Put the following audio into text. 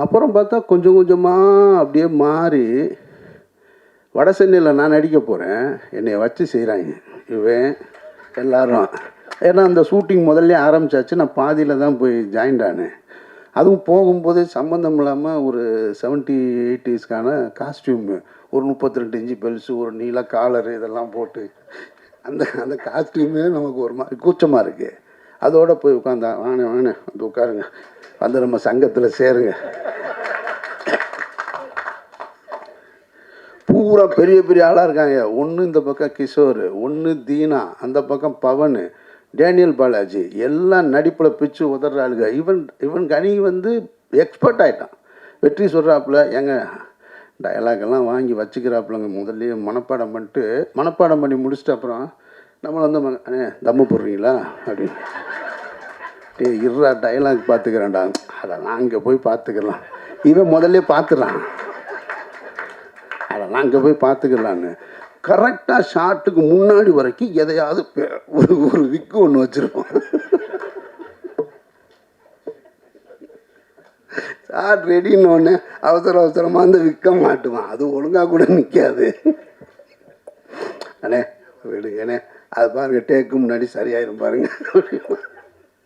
அப்புறம் பார்த்தா கொஞ்சம் கொஞ்சமாக அப்படியே மாறி வட சென்னையில் நான் நடிக்க போகிறேன், என்னை வச்சு செய்கிறாங்க இவன் எல்லாரும். ஏன்னா அந்த ஷூட்டிங் முதல்ல ஆரம்பித்தாச்சு, நான் பாதியில் தான் போய் ஜாயின்ட் ஆனேன். அதுவும் போகும்போது சம்மந்தம் இல்லாமல் ஒரு 70 80ஸ்க்கான காஸ்டியூமு, ஒரு 32 இன்ச்சு பெல்ஸு, ஒரு நீல காலரு, இதெல்லாம் போட்டு அந்த அந்த காஸ்டியூமே நமக்கு ஒரு மாதிரி கூச்சமாக இருக்குது. அதோடு போய் உட்காந்தா, வாங்க வாங்க வந்து உட்காருங்க, வந்து நம்ம சங்கத்தில் சேருங்க. பூரா பெரிய பெரிய ஆளாக இருக்காங்க. ஒன்று இந்த பக்கம் கிஷோர், ஒன்று தீனா, அந்த பக்கம் பவன், டேனியல் பாலாஜி, எல்லாம் நடிப்பில் பிச்சு உதற ஆளுங்க. இவன் கனி வந்து எக்ஸ்பர்ட் ஆகிட்டான். வெற்றி சொல்கிறாப்புல, எங்க டயலாக்கெல்லாம் வாங்கி வச்சுக்கிறாப்புலங்க. முதல்ல மனப்பாடம் பண்ணிட்டு, மனப்பாடம் பண்ணி முடிச்சுட்டு அப்புறம் நம்மளை வந்து அண்ணே தம்மு போடுறீங்களா அப்படின்னு, டே இருறா டயலாக் பார்த்துக்கிறேன்டா, அதெல்லாம் அங்கே போய் பார்த்துக்கலாம். இவன் முதல்ல பார்த்துறான், அதெல்லாம் அங்கே போய் பார்த்துக்கலான்னு கரெக்டாக ஷார்ட்டுக்கு முன்னாடி வரைக்கும் எதையாவது ஒரு விக்கு ஒன்று வச்சுருப்போம். ஷார்ட் ரெடின்னு ஒன்று அவசரமாக அந்த விற்க மாட்டுவான். அது ஒழுங்காக கூட நிற்காது. அண்ணே விடுங்கண்ணே, அது பாருங்க டேக்கு முன்னாடி சரியாயிரும் பாருங்க.